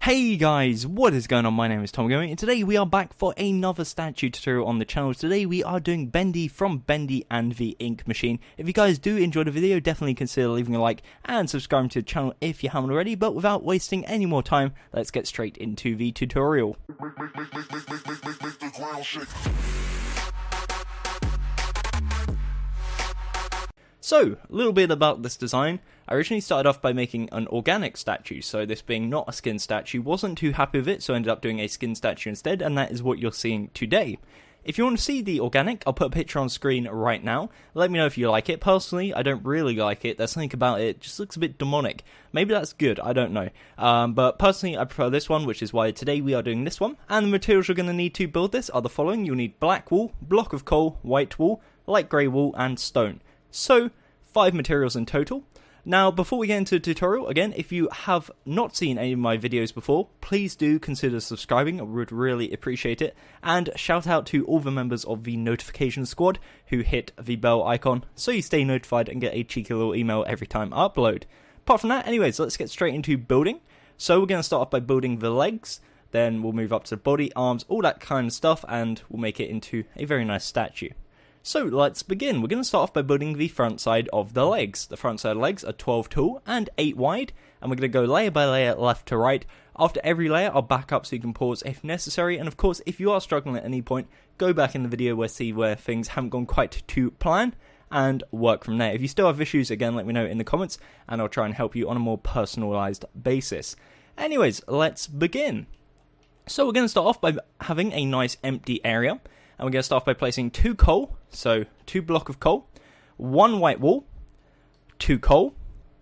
Hey guys, what is going on? My name is Gummy, and today we are back for another statue tutorial on the channel. Today we are doing Bendy from Bendy and the Ink Machine. If you guys do enjoy the video, definitely consider leaving a like and subscribing to the channel if you haven't already. But without wasting any more time, let's get straight into the tutorial. So, a little bit about this design. I originally started off by making an organic statue, so this being not a skin statue, wasn't too happy with it, so I ended up doing a skin statue instead, and that is what you're seeing today. If you want to see the organic, I'll put a picture on screen right now. Let me know if you like it. Personally, I don't really like it. There's something about it, just looks a bit demonic. Maybe that's good, I don't know. But personally, I prefer this one, which is why today we are doing this one. And the materials you're going to need to build this are the following. You'll need black wool, block of coal, white wool, light grey wool, and stone. So, 5 materials in total. Now, before we get into the tutorial, again, if you have not seen any of my videos before, please do consider subscribing. I would really appreciate it. And shout out to all the members of the notification squad who hit the bell icon so you stay notified and get a cheeky little email every time I upload. Apart from that, anyways, let's get straight into building. So we're going to start off by building the legs, then we'll move up to the body, arms, all that kind of stuff, and we'll make it into a very nice statue. So let's begin. We're going to start off by building the front side of the legs. The front side of the legs are 12 tall and 8 wide, and we're going to go layer by layer, left to right. After every layer, I'll back up so you can pause if necessary, and of course, if you are struggling at any point, go back in the video where things haven't gone quite to plan, and work from there. If you still have issues, again, let me know in the comments, and I'll try and help you on a more personalized basis. Anyways, let's begin. So we're going to start off by having a nice empty area. And we're going to start by placing 2 coal, so 2 block of coal, 1 white wool, 2 coal,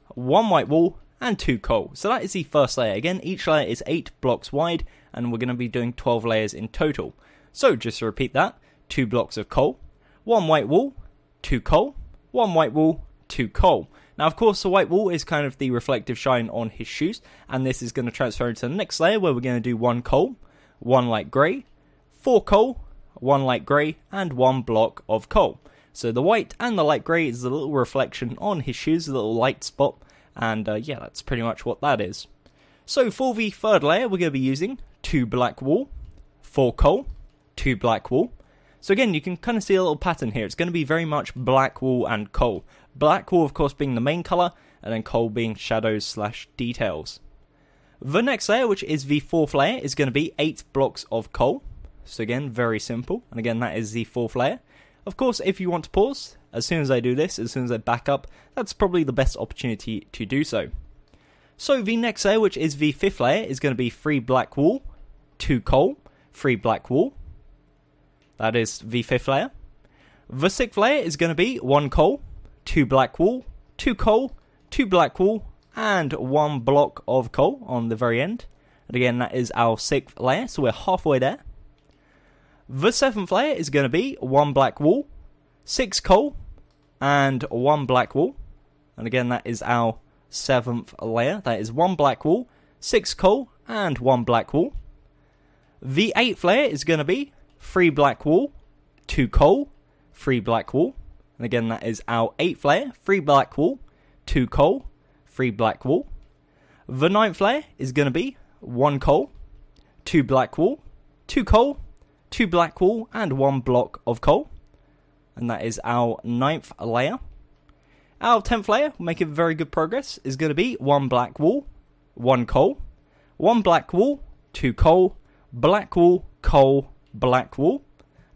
1 white wool, and 2 coal. So that is the first layer. Again, each layer is 8 blocks wide, and we're going to be doing 12 layers in total. So just to repeat that, 2 blocks of coal, 1 white wool, 2 coal, 1 white wool, 2 coal. Now, of course, the white wool is kind of the reflective shine on his shoes, and this is going to transfer into the next layer where we're going to do 1 coal, 1 light grey, 4 coal, 1 light grey, and 1 block of coal. So the white and the light grey is a little reflection on his shoes, a little light spot, and yeah, that's pretty much what that is. So for the third layer, we're going to be using 2 black wool, 4 coal, 2 black wool. So again, you can kind of see a little pattern here. It's going to be very much black wool and coal. Black wool, of course, being the main colour, and then coal being shadows / details. The next layer, which is the fourth layer, is going to be 8 blocks of coal. So again, very simple, and again, that is the fourth layer. Of course, if you want to pause, as soon as I do this, as soon as I back up, that's probably the best opportunity to do so. So the next layer, which is the fifth layer, is going to be 3 black wool, 2 coal, 3 black wool. That is the fifth layer. The sixth layer is going to be 1 coal, 2 black wool, 2 coal, 2 black wool, and 1 block of coal on the very end. And again, that is our 6th layer, so we're halfway there. The 7th layer is going to be 1 black wool, 6 coal, and 1 black wool. And again, that is our 7th layer. That is 1 black wool, 6 coal, and 1 black wool. The 8th layer is going to be 3 black wool, 2 coal, 3 black wool. And again, that is our 8th layer, 3 black wool, 2 coal, 3 black wool. The 9th layer is going to be 1 coal, 2 black wool, 2 coal, 2 black wool, and 1 block of coal. And that is our 9th layer. Our 10th layer, making very good progress, is going to be 1 black wool, 1 coal, 1 black wool, 2 coal, black wool, coal, black wool.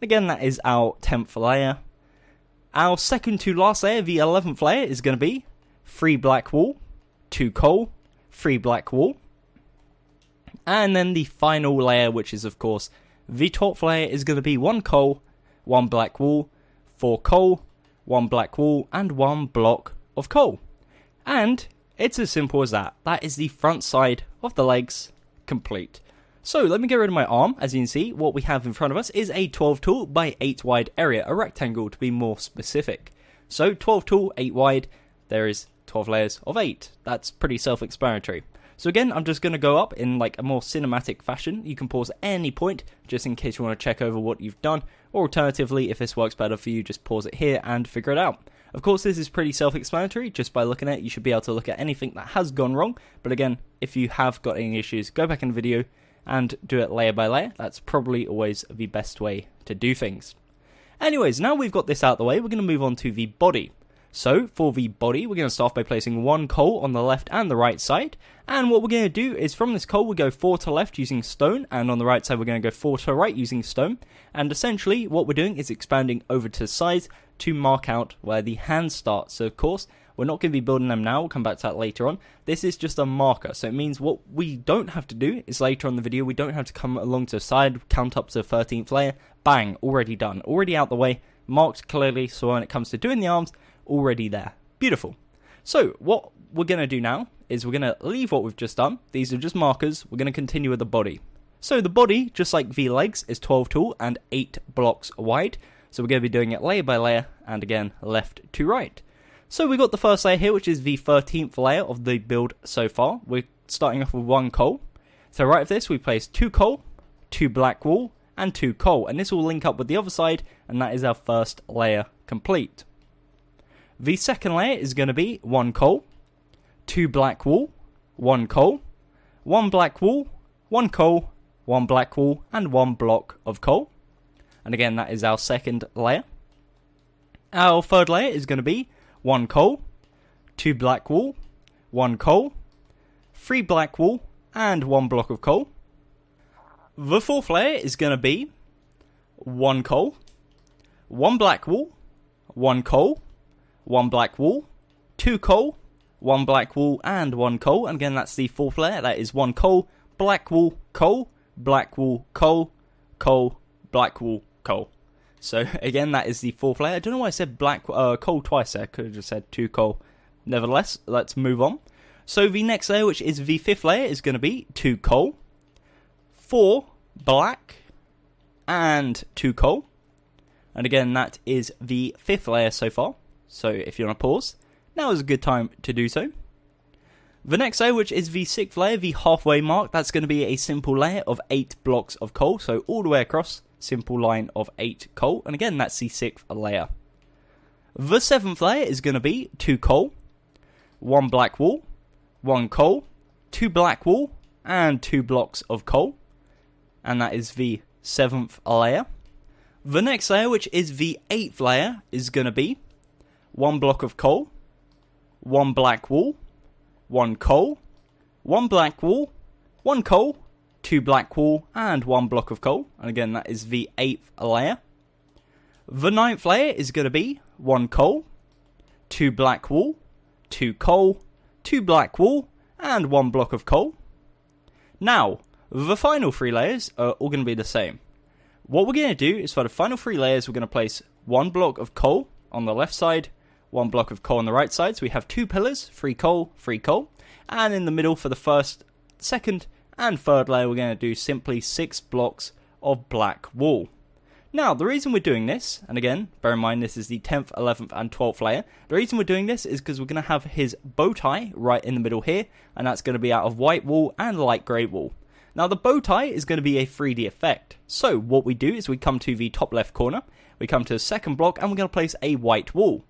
Again, that is our 10th layer. Our second to last layer, the 11th layer, is going to be 3 black wool, 2 coal, 3 black wool. And then the final layer, which is, of course, the 12th layer, is going to be 1 coal, 1 black wool, 4 coal, 1 black wool, and 1 block of coal. And it's as simple as that. That is the front side of the legs complete. So let me get rid of my arm. As you can see, what we have in front of us is a 12 tall by 8 wide area, a rectangle to be more specific. So 12 tall, 8 wide, there is 12 layers of 8. That's pretty self-explanatory. So again, I'm just going to go up in like a more cinematic fashion. You can pause at any point, just in case you want to check over what you've done. Or alternatively, if this works better for you, just pause it here and figure it out. Of course, this is pretty self-explanatory. Just by looking at it, you should be able to look at anything that has gone wrong. But again, if you have got any issues, go back in the video and do it layer by layer. That's probably always the best way to do things. Anyways, now we've got this out of the way, we're going to move on to the body. So, for the body, we're going to start by placing one coal on the left and the right side. And what we're going to do is from this coal, we go 4 to left using stone. And on the right side, we're going to go 4 to right using stone. And essentially, what we're doing is expanding over to the sides to mark out where the hand starts. So, of course, we're not going to be building them now. We'll come back to that later on. This is just a marker. So, it means what we don't have to do is later on in the video, we don't have to come along to the side, count up to the 13th layer. Bang, already done. Already out the way, marked clearly. So, when it comes to doing the arms, already there. Beautiful. So what we're going to do now is we're going to leave what we've just done. These are just markers. We're going to continue with the body. So the body, just like the legs, is 12 tall and 8 blocks wide. So we're going to be doing it layer by layer and again left to right. So we've got the first layer here, which is the 13th layer of the build so far. We're starting off with 1 coal. So right of this we place 2 coal, 2 black wool and 2 coal. And this will link up with the other side, and that is our first layer complete. The second layer is going to be 1 coal, 2 black wool, 1 coal, 1 black wool, 1 coal, 1 black wool, and 1 block of coal. And again, that is our second layer. Our third layer is going to be 1 coal, 2 black wool, 1 coal, 3 black wool, and 1 block of coal. The fourth layer is going to be 1 coal, 1 black wool, 1 coal, 1 black wool, 2 coal, 1 black wool, and 1 coal. And again, that's the fourth layer. That is 1 coal, black wool, coal, black wool, coal, coal, black wool, coal. So again, that is the fourth layer. I don't know why I said coal twice there. I could have just said 2 coal. Nevertheless, let's move on. So the next layer, which is the fifth layer, is going to be 2 coal, 4 black, and 2 coal. And again, that is the fifth layer so far. So if you want to pause, now is a good time to do so. The next layer, which is the sixth layer, the halfway mark, that's going to be a simple layer of 8 blocks of coal. So all the way across, simple line of 8 coal. And again, that's the sixth layer. The seventh layer is going to be 2 coal, 1 black wool, 1 coal, 2 black wool, and 2 blocks of coal. And that is the seventh layer. The next layer, which is the eighth layer, is going to be 1 block of coal, 1 black wool, 1 coal, 1 black wool, 1 coal, 2 black wool, and 1 block of coal. And again, that is the 8th layer. The 9th layer is going to be 1 coal, 2 black wool, 2 coal, 2 black wool, and 1 block of coal. Now, the final 3 layers are all going to be the same. What we're going to do is for the final 3 layers, we're going to place 1 block of coal on the left side, 1 block of coal on the right side. So we have 2 pillars, 3 coal, 3 coal. And in the middle for the first, second, and third layer, we're going to do simply 6 blocks of black wool. Now, the reason we're doing this, and again, bear in mind this is the 10th, 11th, and 12th layer. The reason we're doing this is because we're going to have his bow tie right in the middle here, and that's going to be out of white wool and light grey wool. Now, the bow tie is going to be a 3D effect. So, what we do is we come to the top left corner, we come to the second block, and we're going to place a white wool.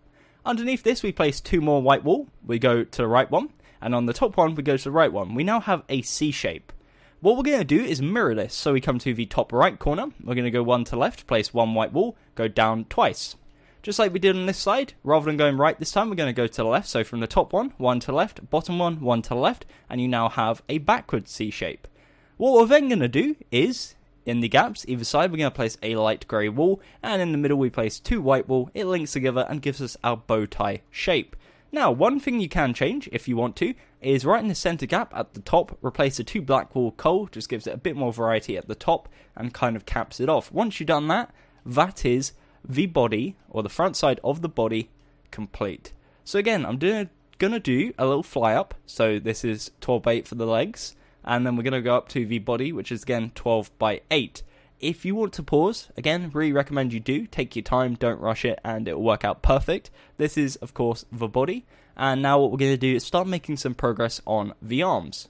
Underneath this, we place 2 more white wool. We go to the right one, and on the top one, we go to the right one. We now have a C shape. What we're going to do is mirror this. So we come to the top right corner. We're going to go 1 to left, place 1 white wool, go down twice. Just like we did on this side, rather than going right this time, we're going to go to the left. So from the top one, 1 to left, bottom one, 1 to left, and you now have a backward C shape. What we're then going to do is, in the gaps, either side, we're going to place a light grey wool, and in the middle we place 2 white wool. It links together and gives us our bow tie shape. Now, one thing you can change, if you want to, is right in the center gap at the top, replace the 2 black wool coal, just gives it a bit more variety at the top, and kind of caps it off. Once you've done that, that is the body, or the front side of the body, complete. So again, I'm going to do a little fly up, so this is 12 by 8 for the legs, and then we're going to go up to the body, which is again 12 by 8. If you want to pause, again, really recommend you do. Take your time, don't rush it, and it will work out perfect. This is, of course, the body. And now what we're going to do is start making some progress on the arms.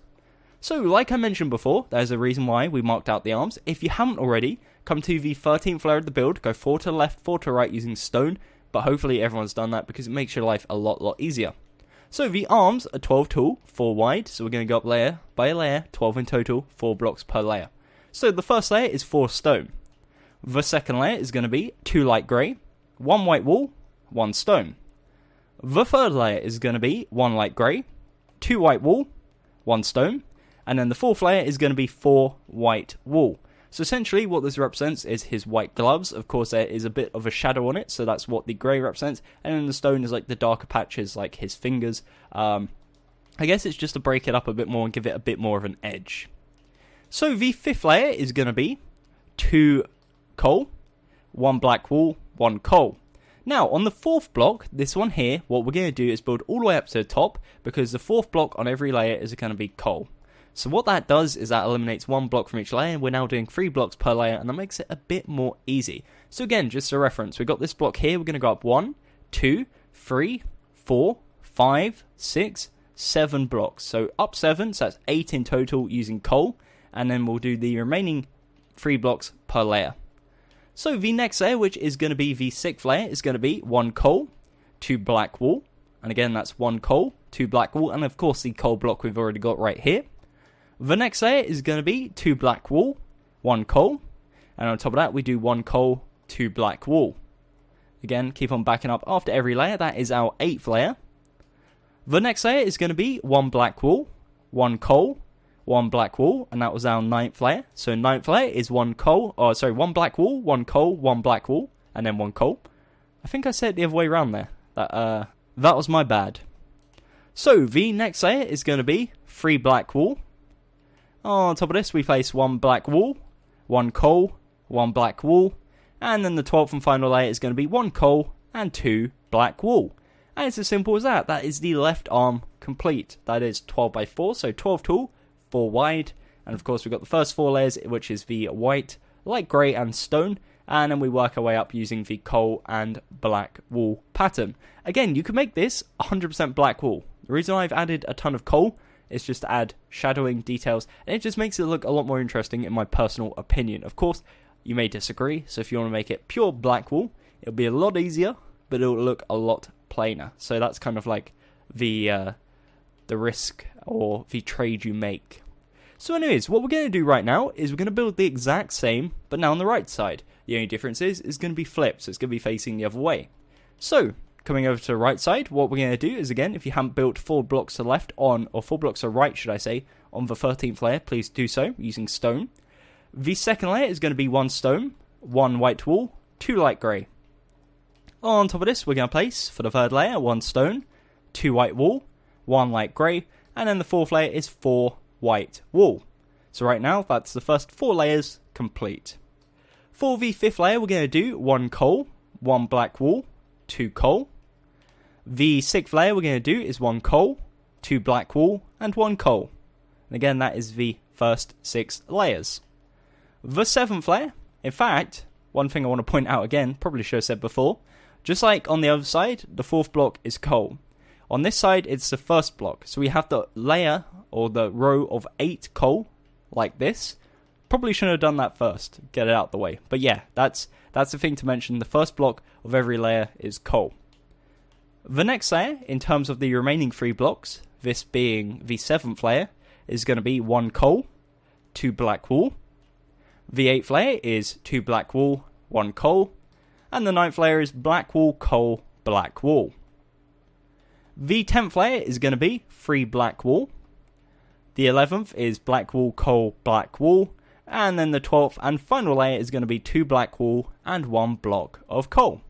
So, like I mentioned before, there's a reason why we marked out the arms. If you haven't already, come to the 13th layer of the build, go 4 to the left, 4 to the right using stone, but hopefully everyone's done that because it makes your life a lot easier. So the arms are 12 tall, 4 wide, so we're going to go up layer by layer, 12 in total, 4 blocks per layer. So the first layer is 4 stone. The second layer is going to be 2 light grey, 1 white wool, 1 stone. The third layer is going to be 1 light grey, 2 white wool, 1 stone, and then the fourth layer is going to be 4 white wool. So essentially what this represents is his white gloves. Of course there is a bit of a shadow on it, so that's what the grey represents, and then the stone is like the darker patches like his fingers. I guess it's just to break it up a bit more and give it a bit more of an edge. So the fifth layer is going to be 2 coal, 1 black wool, 1 coal. Now, on the fourth block, this one here, what we're going to do is build all the way up to the top, because the fourth block on every layer is going to be coal. So what that does is that eliminates 1 block from each layer. We're now doing 3 blocks per layer, and that makes it a bit more easy. So again, just a reference, we've got this block here, we're going to go up 1, 2, 3, 4, 5, 6, 7 blocks. So up 7, so that's 8 in total using coal, and then we'll do the remaining 3 blocks per layer. So the next layer, which is going to be the 6th layer, is going to be 1 coal, 2 black wool, and again that's 1 coal, 2 black wool, and of course the coal block we've already got right here. The next layer is going to be 2 black wool, 1 coal, and on top of that we do 1 coal, 2 black wool. Again, keep on backing up after every layer. That is our 8th layer. The next layer is going to be 1 black wool, 1 coal, 1 black wool, and that was our 9th layer. So 9th layer is 1 black wool, 1 coal, 1 black wool, and then 1 coal. I think I said it the other way around there. That was my bad. So the next layer is going to be 3 black wool. On top of this, we place 1 black wool, 1 coal, 1 black wool, and then the 12th and final layer is going to be 1 coal and 2 black wool. And it's as simple as that. That is the left arm complete. That is 12 by 4, so 12 tall, 4 wide, and of course we've got the first 4 layers, which is the white, light grey and stone, and then we work our way up using the coal and black wool pattern. Again, you can make this 100% black wool. The reason I've added a ton of coal is just to add shadowing details, and it just makes it look a lot more interesting in my personal opinion. Of course, you may disagree, so if you want to make it pure black wool, it'll be a lot easier, but it'll look a lot plainer. So that's kind of like the risk or the trade you make. So anyways, what we're going to do right now is we're going to build the exact same, but now on the right side. The only difference is it's going to be flipped, so it's going to be facing the other way. So, coming over to the right side, what we're going to do is, again, if you haven't built 4 blocks to the left on, or 4 blocks to the right, should I say, on the 13th layer, please do so using stone. The second layer is going to be 1 stone, 1 white wool, 2 light grey. On top of this, we're going to place, for the third layer, 1 stone, 2 white wool, 1 light grey, and then the fourth layer is 4 white wool. So right now, that's the first 4 layers complete. For the 5th layer, we're going to do 1 coal, 1 black wool, 2 coal. The 6th layer we're going to do is 1 coal, 2 black wool, and 1 coal. And again, that is the first 6 layers. The 7th layer, in fact, one thing I want to point out again, probably should have said before, just like on the other side, the 4th block is coal. On this side, it's the first block. So we have the layer, or the row of 8 coal, like this. Probably shouldn't have done that first, get it out the way. But yeah, that's the thing to mention. The first block of every layer is coal. The next layer, in terms of the remaining 3 blocks, this being the 7th layer, is going to be 1 coal, 2 black wool. The 8th layer is 2 black wool, 1 coal. And the 9th layer is black wool, coal, black wool. The 10th layer is going to be 3 black wool. The 11th is black wool, coal, black wool. And then the 12th and final layer is going to be 2 black wool and 1 block of coal.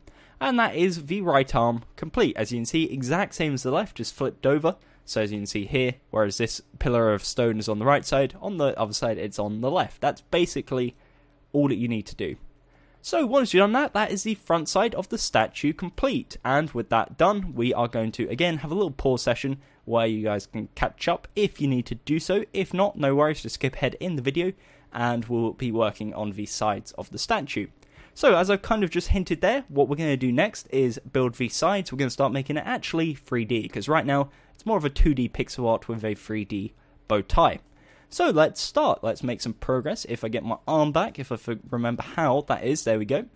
And that is the right arm complete. As you can see, exact same as the left, just flipped over. So as you can see here, whereas this pillar of stone is on the right side, on the other side it's on the left. That's basically all that you need to do. So once you've done that, that is the front side of the statue complete. And with that done, we are going to, again, have a little pause session where you guys can catch up if you need to do so. If not, no worries, just skip ahead in the video and we'll be working on the sides of the statue. So as I've kind of just hinted there, what we're going to do next is build the sides. We're going to start making it actually 3D, because right now it's more of a 2D pixel art with a 3D bow tie. So let's start. Let's make some progress. If I get my arm back, if I remember how that is, there we go.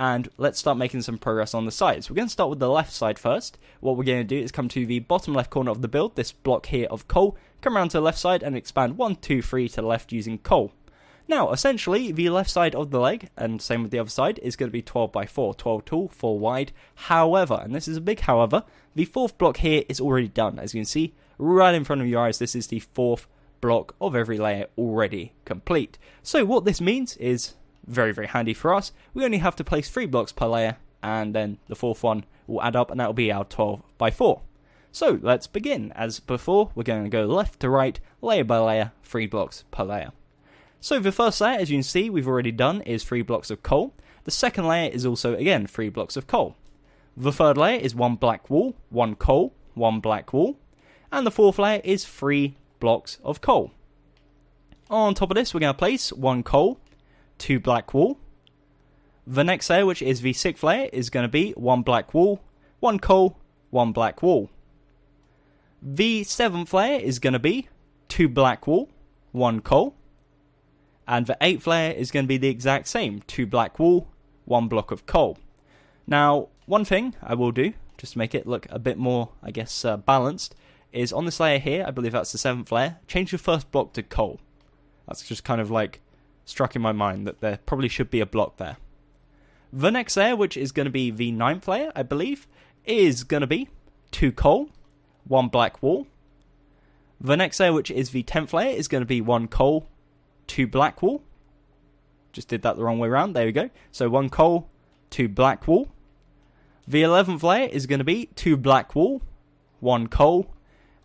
and let's start making some progress on the sides. We're going to start with the left side first. What we're going to do is come to the bottom left corner of the build, this block here of coal, come around to the left side and expand 1, 2, 3 to the left using coal. Now, essentially, the left side of the leg, and same with the other side, is going to be 12 by 4, 12 tall, 4 wide. However, and this is a big however, the fourth block here is already done. As you can see, right in front of your eyes, this is the fourth block of every layer already complete. So what this means is very, very handy for us. We only have to place 3 blocks per layer, and then the fourth one will add up, and that will be our 12 by 4. So let's begin. As before, we're going to go left to right, layer by layer, 3 blocks per layer. So the first layer, as you can see, we've already done is 3 blocks of coal. The second layer is also, again, 3 blocks of coal. The third layer is 1 black wool, 1 coal, 1 black wool. And the fourth layer is 3 blocks of coal. On top of this, we're going to place 1 coal, 2 black wool. The next layer, which is the sixth layer, is going to be 1 black wool, 1 coal, 1 black wool. The seventh layer is going to be 2 black wool, 1 coal. And the 8th layer is going to be the exact same, 2 black wool, 1 block of coal. Now, one thing I will do, just to make it look a bit more, I guess, balanced, is on this layer here, I believe that's the 7th layer, change the first block to coal. That's just kind of like struck in my mind that there probably should be a block there. The next layer, which is going to be the 9th layer, I believe, is going to be 2 coal, 1 black wool. The next layer, which is the 10th layer, is going to be 1 coal, 2 black wool. Just did that the wrong way around. There we go. So 1 coal, 2 black wool. The 11th layer is going to be 2 black wool, 1 coal.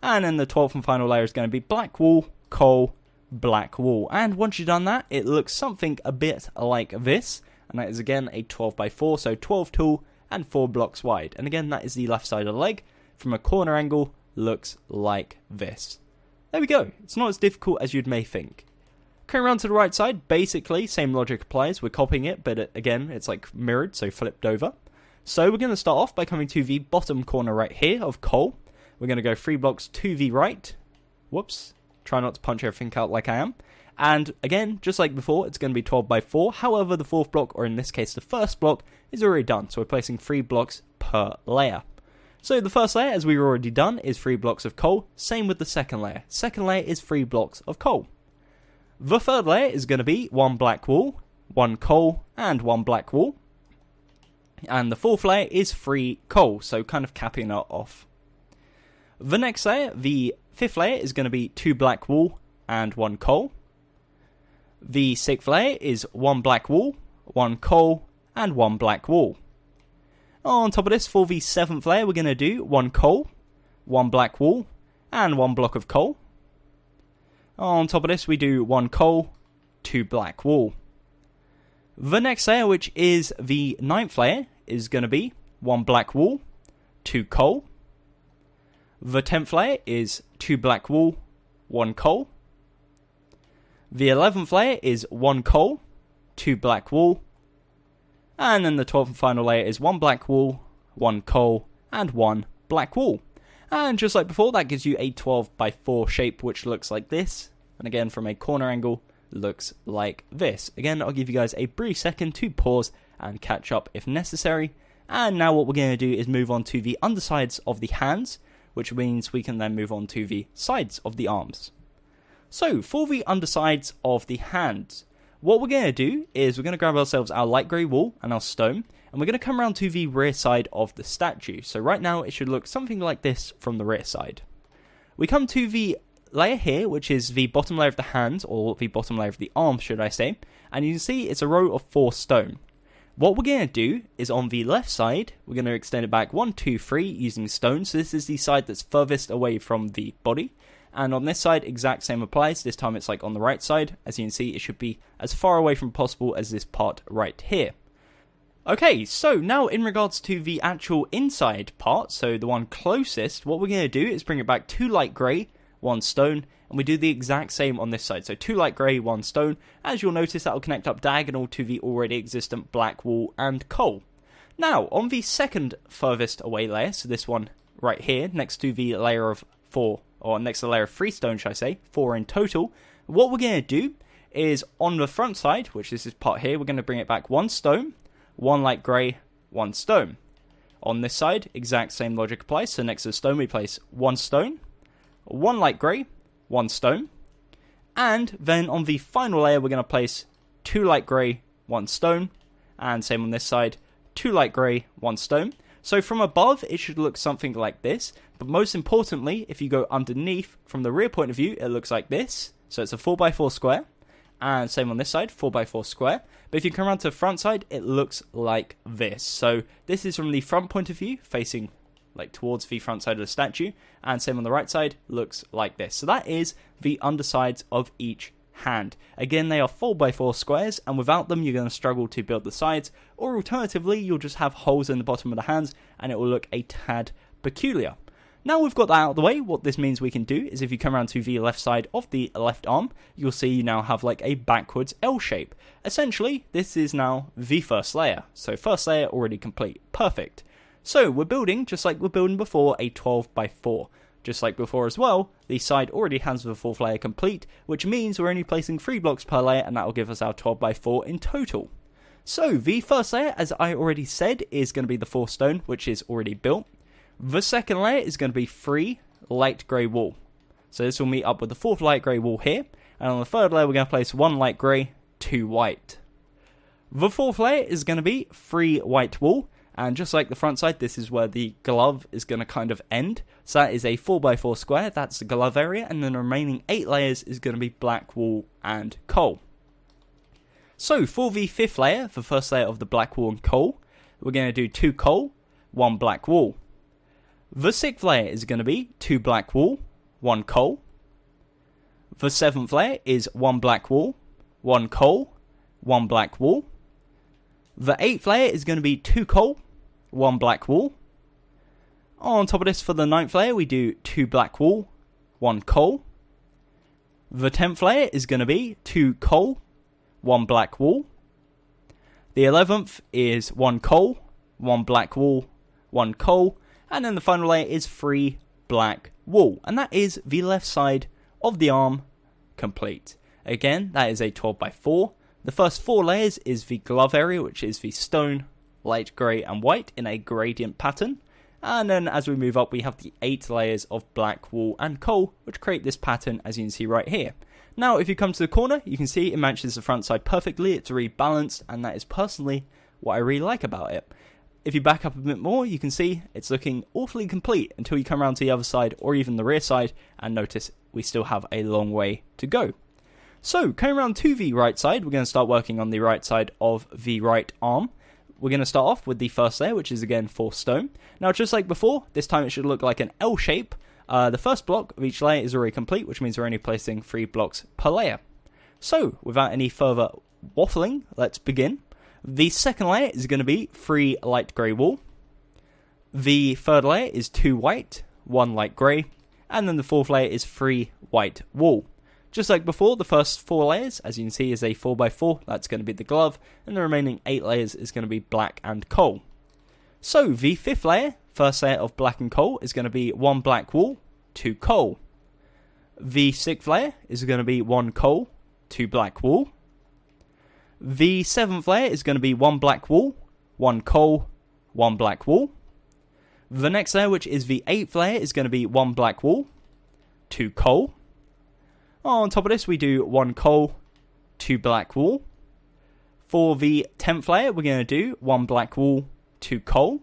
And then the 12th and final layer is going to be black wool, coal, black wool. And once you've done that, it looks something a bit like this. And that is again a 12 by 4, so 12 tall and 4 blocks wide. And again, that is the left side of the leg. From a corner angle, looks like this. There we go. It's not as difficult as you'd may think. Coming around to the right side, basically, same logic applies. We're copying it, but again, it's like mirrored, so flipped over. So we're going to start off by coming to the bottom corner right here of coal. We're going to go 3 blocks to the right. Whoops. Try not to punch everything out like I am. And again, just like before, it's going to be 12 by 4. However, the fourth block, or in this case, the first block, is already done. So we're placing 3 blocks per layer. So the first layer, as we've already done, is 3 blocks of coal. Same with the second layer. Second layer is 3 blocks of coal. The third layer is going to be 1 black wool, 1 coal, and 1 black wool. And the fourth layer is 3 coal, so kind of capping it off. The next layer, the fifth layer, is going to be 2 black wool and 1 coal. The sixth layer is 1 black wool, 1 coal, and 1 black wool. On top of this, for the seventh layer, we're going to do 1 coal, 1 black wool, and 1 block of coal. On top of this, we do 1 coal, 2 black wool. The next layer, which is the 9th layer, is going to be 1 black wool, 2 coal. The 10th layer is 2 black wool, 1 coal. The 11th layer is 1 coal, 2 black wool. And then the 12th and final layer is 1 black wool, 1 coal, and 1 black wool. And just like before, that gives you a 12 by 4 shape, which looks like this. And again, from a corner angle, looks like this. Again, I'll give you guys a brief second to pause and catch up if necessary. And now what we're going to do is move on to the undersides of the hands, which means we can then move on to the sides of the arms. So, for the undersides of the hands, what we're going to do is we're going to grab ourselves our light grey wool and our stone, and we're going to come around to the rear side of the statue. So right now it should look something like this from the rear side. We come to the layer here, which is the bottom layer of the hands, or the bottom layer of the arms, should I say, and you can see it's a row of 4 stone. What we're going to do is on the left side, we're going to extend it back 1, 2, 3 using stone. So this is the side that's furthest away from the body. And on this side, exact same applies. This time it's like on the right side. As you can see, it should be as far away from possible as this part right here. Okay, so now in regards to the actual inside part, so the one closest, what we're going to do is bring it back 2 light grey, 1 stone, and we do the exact same on this side. So 2 light grey, 1 stone. As you'll notice, that will connect up diagonal to the already existent black wool and coal. Now, on the second furthest away layer, so this one right here, next to the layer of 4, or next to the layer of 3 stone, should I say, 4 in total, what we're going to do is on the front side, which is this part here, we're going to bring it back 1 stone, 1 light grey, 1 stone. On this side, exact same logic applies. So next to the stone, we place 1 stone, 1 light grey, 1 stone. And then on the final layer, we're going to place 2 light grey, 1 stone. And same on this side, 2 light grey, 1 stone. So from above, it should look something like this. But most importantly, if you go underneath, from the rear point of view, it looks like this. So it's a 4x4 square. And same on this side, 4x4 square. But if you come around to the front side, it looks like this. So this is from the front point of view, facing like towards the front side of the statue. And same on the right side, looks like this. So that is the undersides of each hand. Again, they are 4x4 squares, and without them, you're going to struggle to build the sides. Or alternatively, you'll just have holes in the bottom of the hands, and it will look a tad peculiar. Now we've got that out of the way, what this means we can do is if you come around to the left side of the left arm, you'll see you now have like a backwards L shape. Essentially, this is now the first layer. So first layer already complete. Perfect. So we're building, just like we're building before, a 12x4. Just like before as well, the side already has the 4th layer complete, which means we're only placing 3 blocks per layer, and that will give us our 12x4 in total. So the first layer, as I already said, is going to be the 4th stone, which is already built. The second layer is going to be 3 light grey wool. So this will meet up with the 4th light grey wool here. And on the third layer, we're going to place 1 light grey, 2 white. The 4th layer is going to be 3 white wool. And just like the front side, this is where the glove is going to kind of end. So that is a 4x4 square. That's the glove area. And then the remaining 8 layers is going to be black wool and coal. So for the 5th layer, the first layer of the black wool and coal, we're going to do 2 coal, 1 black wool. The 6th layer is going to be 2 black wool, 1 coal. The 7th layer is 1 black wool, 1 coal, 1 black wool. The 8th layer is going to be 2 coal, 1 black wool. On top of this, for the 9th layer, we do 2 black wool, 1 coal. The 10th layer is going to be 2 coal, 1 black wool. The 11th is 1 coal, 1 black wool, 1 coal. And then the final layer is 3 black wool. And that is the left side of the arm complete. Again, that is a 12x4. The first 4 layers is the glove area, which is the stone, light grey and white in a gradient pattern. And then as we move up, we have the 8 layers of black wool and coal, which create this pattern as you can see right here. Now, if you come to the corner, you can see it matches the front side perfectly. It's rebalanced, and that is personally what I really like about it. If you back up a bit more, you can see it's looking awfully complete until you come around to the other side or even the rear side and notice we still have a long way to go. So, coming around to the right side, we're going to start working on the right side of the right arm. We're going to start off with the first layer, which is again 4 stone. Now, just like before, this time it should look like an L shape. The first block of each layer is already complete, which means we're only placing 3 blocks per layer. So, without any further waffling, let's begin. The second layer is going to be 3 light grey wool. The third layer is 2 white, 1 light grey. And then the 4th layer is 3 white wool. Just like before, the first 4 layers, as you can see, is a 4x4. That's going to be the glove. And the remaining 8 layers is going to be black and coal. So, the 5th layer, first layer of black and coal, is going to be 1 black wool, 2 coal. The 6th layer is going to be 1 coal, 2 black wool. The 7th layer is going to be 1 black wool, 1 coal, 1 black wool. The next layer, which is the 8th layer, is going to be 1 black wool, 2 coal. On top of this, we do 1 coal, 2 black wool. For the 10th layer, we're going to do 1 black wool, 2 coal.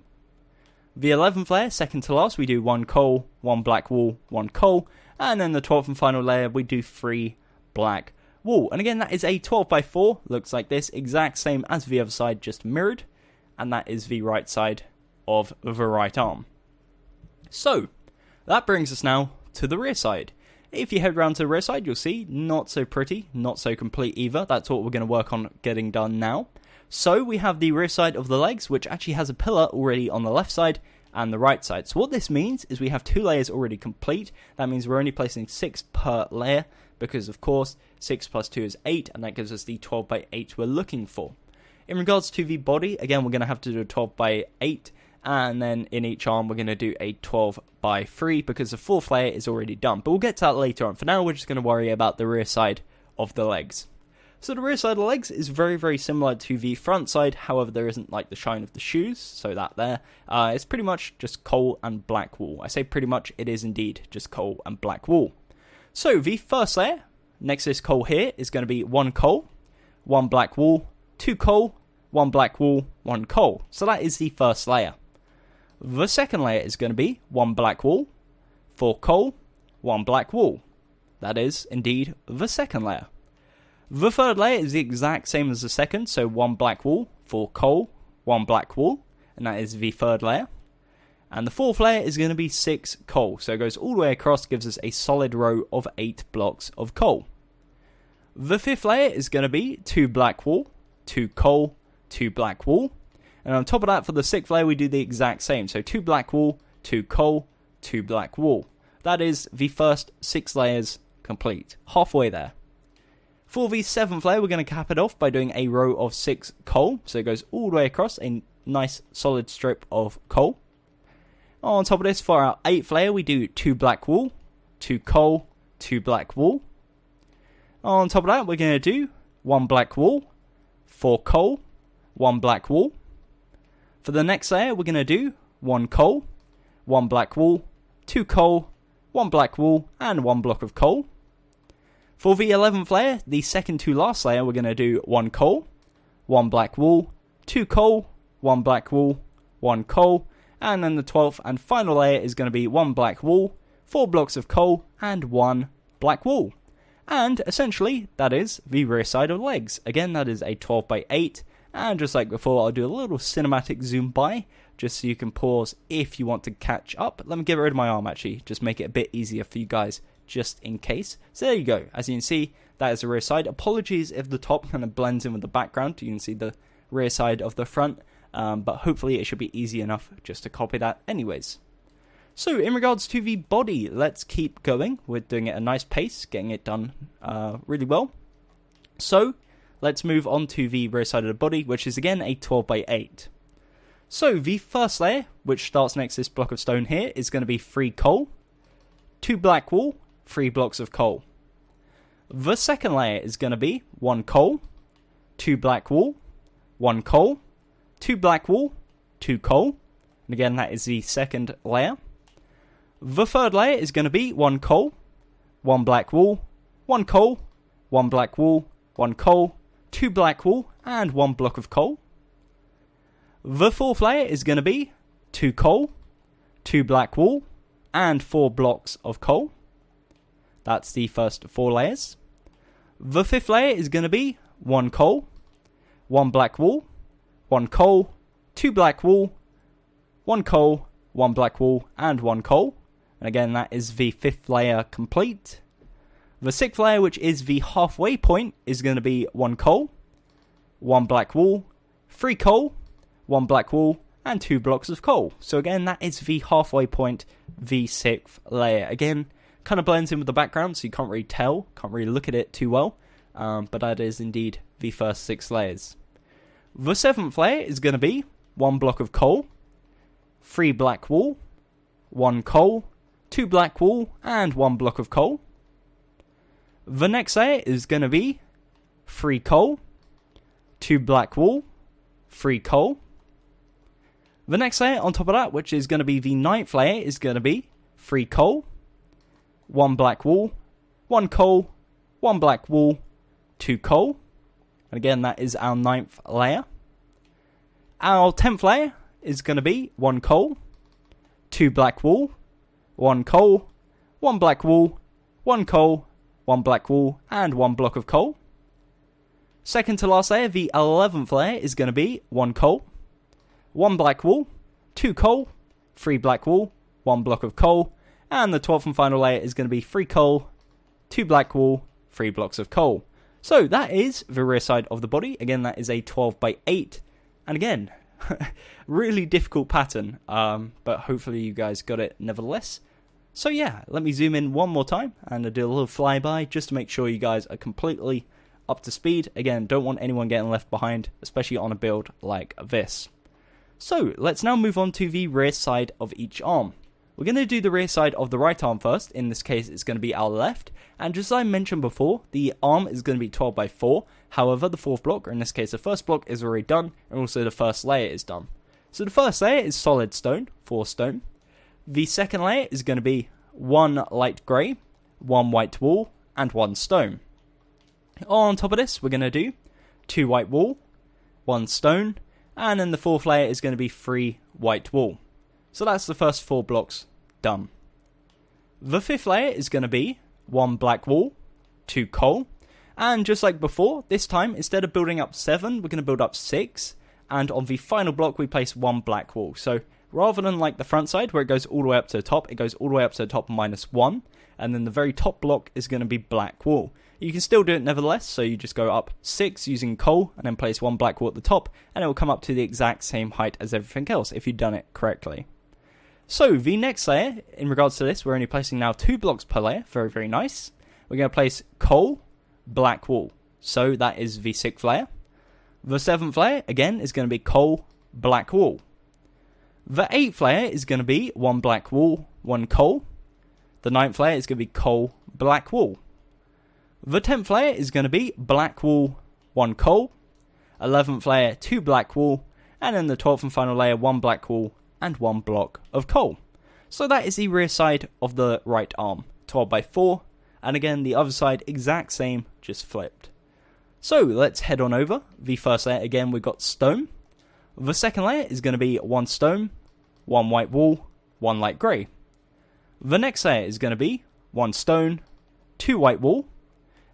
The 11th layer, second to last, we do 1 coal, 1 black wool, 1 coal. And then the 12th and final layer, we do 3 black wool. And again, that is a 12x4. Looks like this, exact same as the other side, just mirrored. And that is the right side of the right arm. So, that brings us now to the rear side. If you head around to the rear side, you'll see not so pretty, not so complete either. That's what we're going to work on getting done now. So we have the rear side of the legs, which actually has a pillar already on the left side and the right side. So what this means is we have 2 layers already complete. That means we're only placing 6 per layer because, of course, 6 plus 2 is 8, and that gives us the 12x8 we're looking for. In regards to the body, again, we're going to have to do a 12x8. And then in each arm, we're going to do a 12x3 because the 4th layer is already done. But we'll get to that later on. For now, we're just going to worry about the rear side of the legs. So the rear side of the legs is very, very similar to the front side, however there isn't like the shine of the shoes, so that there. It's pretty much just coal and black wool. I say pretty much, it is indeed just coal and black wool. So the first layer, next to this coal here, is going to be 1 coal, 1 black wool, 2 coal, 1 black wool, 1 coal. So that is the first layer. The second layer is going to be 1 black wool, 4 coal, 1 black wool. That is indeed the second layer. The third layer is the exact same as the second, so 1 black wool, 4 coal, 1 black wool, and that is the third layer. And the fourth layer is going to be 6 coal, so it goes all the way across, gives us a solid row of 8 blocks of coal. The fifth layer is going to be 2 black wool, 2 coal, 2 black wool, and on top of that, for the sixth layer, we do the exact same, so 2 black wool, 2 coal, 2 black wool. That is the first 6 layers complete, halfway there. For the seventh layer, we're going to cap it off by doing a row of 6 coal. So it goes all the way across, a nice solid strip of coal. On top of this, for our 8th layer, we do 2 black wool, 2 coal, 2 black wool. On top of that, we're going to do 1 black wool, 4 coal, 1 black wool. For the next layer, we're going to do 1 coal, 1 black wool, 2 coal, 1 black wool, and 1 block of coal. For the 11th layer, the second to last layer, we're going to do 1 coal, 1 black wool, 2 coal, 1 black wool, 1 coal, and then the 12th and final layer is going to be 1 black wool, 4 blocks of coal, and 1 black wool. And essentially, that is the rear side of the legs. Again, that is a 12 by 8, and just like before, I'll do a little cinematic zoom by, just so you can pause if you want to catch up. Let me get rid of my arm actually, just make it a bit easier for you guys, just in case. So there you go. As you can see, that is the rear side. Apologies if the top kind of blends in with the background. You can see the rear side of the front, but hopefully it should be easy enough just to copy that anyways. So in regards to the body, let's keep going. We're doing it at a nice pace, getting it done really well. So let's move on to the rear side of the body, which is again a 12 by 8. So the first layer, which starts next to this block of stone here, is going to be 3 coal, 2 black wool, 3 blocks of coal. The second layer is going to be 1 coal, 2 black wool, 1 coal, 2 black wool, 2 coal. And again, that is the second layer. The third layer is going to be 1 coal, 1 black wool, 1 coal, 1 black wool, 1 coal, 2 black wool, and 1 block of coal. The fourth layer is going to be 2 coal, 2 black wool, and 4 blocks of coal. That's the first 4 layers. The fifth layer is going to be 1 coal, 1 black wool, 1 coal, 2 black wool, 1 coal, 1 black wool, and 1 coal. And again, that is the fifth layer complete. The sixth layer, which is the halfway point, is going to be 1 coal, 1 black wool, 3 coal, 1 black wool, and 2 blocks of coal. So again, that is the halfway point, the sixth layer. Again, kind of blends in with the background, so you can't really tell, can't really look at it too well. But that is indeed the first 6 layers. The seventh layer is going to be 1 block of coal, 3 black wool, 1 coal, 2 black wool, and 1 block of coal. The next layer is going to be 3 coal, 2 black wool, 3 coal. The next layer on top of that, which is going to be the ninth layer, is going to be 3 coal, 1 black wool, 1 coal, 1 black wool, 2 coal. And again, that is our 9th layer. Our 10th layer is going to be 1 coal, 2 black wool, 1 coal, 1 black wool, 1 coal, 1 black wool, and 1 block of coal. Second to last layer, the 11th layer, is going to be 1 coal, 1 black wool, 2 coal, 3 black wool, 1 block of coal, and the 12th and final layer is going to be 3 coal, 2 black wool, 3 blocks of coal. So that is the rear side of the body. Again, that is a 12 by 8. And again, really difficult pattern, but hopefully you guys got it nevertheless. So yeah, let me zoom in one more time and I'll do a little flyby just to make sure you guys are completely up to speed. Again, don't want anyone getting left behind, especially on a build like this. So let's now move on to the rear side of each arm. We're going to do the rear side of the right arm first. In this case, it's going to be our left. And just as I mentioned before, the arm is going to be 12 by 4. However, the fourth block, or in this case the first block, is already done, and also the first layer is done. So the first layer is solid stone, 4 stone. The second layer is going to be 1 light grey, 1 white wool, and 1 stone. On top of this, we're going to do 2 white wool, 1 stone, and then the fourth layer is going to be 3 white wool. So that's the first 4 blocks done. The fifth layer is going to be 1 black wool, 2 coal, and just like before, this time, instead of building up 7, we're going to build up 6, and on the final block we place 1 black wool. So rather than like the front side where it goes all the way up to the top, it goes all the way up to the top -1, and then the very top block is going to be black wool. You can still do it nevertheless, so you just go up 6 using coal, and then place 1 black wool at the top, and it will come up to the exact same height as everything else if you've done it correctly. So the next layer, in regards to this, we're only placing now 2 blocks per layer, very very nice. We're going to place coal, black wool, so that is the 6th layer. The 7th layer, again, is going to be coal, black wool. The 8th layer is going to be 1 black wool, 1 coal. The 9th layer is going to be coal, black wool. The 10th layer is going to be black wool, 1 coal. 11th layer, 2 black wool. And then the 12th and final layer, 1 black wool and 1 block of coal. So that is the rear side of the right arm, 12 by 4. And again, the other side, exact same, just flipped. So let's head on over. The first layer, again, we've got stone. The second layer is going to be 1 stone, 1 white wool, 1 light grey. The next layer is going to be 1 stone, 2 white wool,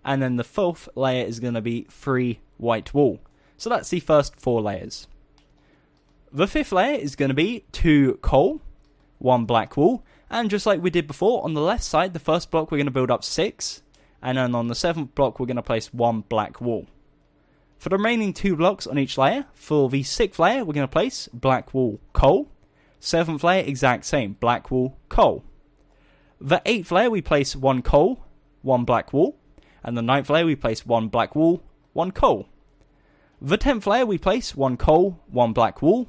and then the 4th layer is going to be 3 white wool. So that's the first 4 layers. The 5th layer is going to be 2 coal, 1 black wool, and just like we did before, on the left side, the first block we're going to build up 6, and then on the 7th block we're going to place 1 black wool. For the remaining 2 blocks on each layer, for the 6th layer we're going to place black wool, coal. 7th layer, exact same, black wool, coal. The 8th layer we place 1 coal, 1 black wool, and the 9th layer we place 1 black wool, 1 coal. The 10th layer we place 1 coal, 1 black wool.